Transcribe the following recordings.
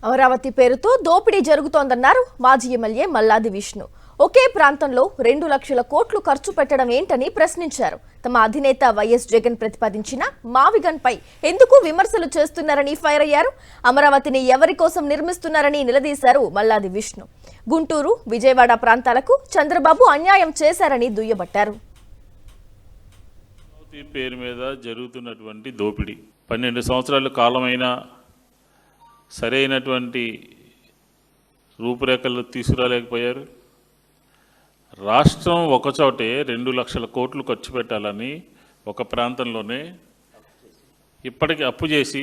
అమరావతి పేరుతో దోపిడీ జరుగుతోందన్నారు మాజీ ఎమ్మెల్యే మల్లాది విష్ణు. ఒకే ప్రాంతంలో 2 లక్షల కోట్లు ఖర్చు పెట్టడం ఏంటని ప్రశ్నించారు. తమ అధినేత వైఎస్ జగన్ ప్రతిపాదించిన మావిగన్ పై ఎందుకు విమర్శలు చేస్తున్నారని ఫైర్ అయ్యారు. అమరావతిని ఎవరి కోసం నిర్మిస్తున్నారని నిలదీశారు మల్లాది విష్ణు. గుంటూరు, విజయవాడ ప్రాంతాలకు చంద్రబాబు అన్యాయం చేశారని దుయ్యబట్టారు. పేరు మీద జరుగుతున్నటువంటి దోపిడీ 12 సంవత్సరాల కాలమైనా సరైనటువంటి రూపురేఖలు తీసుకురాలేకపోయారు. రాష్ట్రం ఒకచోటే 2 లక్షల కోట్లు ఖర్చు పెట్టాలని ఒక ప్రాంతంలోనే ఇప్పటికే అప్పు చేసి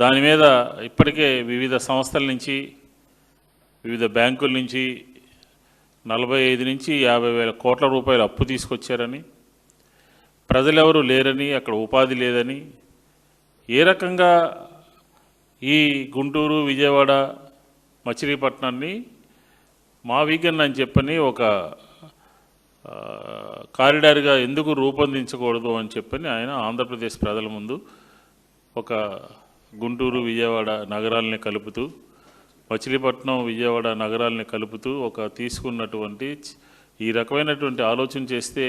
దాని మీద ఇప్పటికే వివిధ సంస్థల నుంచి వివిధ బ్యాంకుల నుంచి 45 నుంచి 50 వేల కోట్ల రూపాయలు అప్పు తీసుకొచ్చారని, ప్రజలెవరూ లేరని, అక్కడ ఉపాధి లేదని, ఏ రకంగా ఈ గుంటూరు, విజయవాడ, మచిలీపట్నాన్ని మావిగన్ అని చెప్పని ఒక కారిడార్గా ఎందుకు రూపొందించకూడదు అని చెప్పని ఆయన ఆంధ్రప్రదేశ్ ప్రజల ముందు ఒక గుంటూరు, విజయవాడ నగరాలని కలుపుతూ, మచిలీపట్నం, విజయవాడ నగరాలని కలుపుతూ ఒక తీసుకున్నటువంటి ఈ రకమైనటువంటి ఆలోచన చేస్తే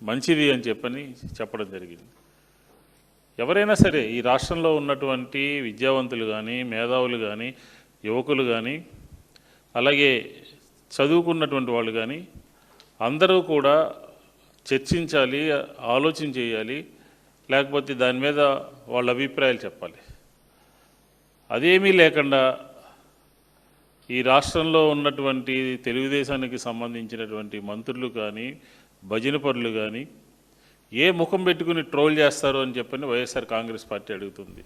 మంచిది అని చెప్పని చెప్పడం జరిగింది. ఎవరైనా సరే ఈ రాష్ట్రంలో ఉన్నటువంటి విద్యావంతులు కానీ, మేధావులు కానీ, యువకులు కానీ, అలాగే చదువుకున్నటువంటి వాళ్ళు కానీ అందరూ కూడా చర్చించాలి, ఆలోచన చేయాలి, లేకపోతే దాని మీద వాళ్ళ అభిప్రాయాలు చెప్పాలి. అదేమీ లేకుండా ఈ రాష్ట్రంలో ఉన్నటువంటి తెలుగుదేశానికి సంబంధించినటువంటి మంత్రులు కానీ, భజన పరులు కానీ ఏ ముఖం పెట్టుకుని ట్రోల్ చేస్తారు అని చెప్పని వైఎస్ఆర్ కాంగ్రెస్ పార్టీ అడుగుతుంది.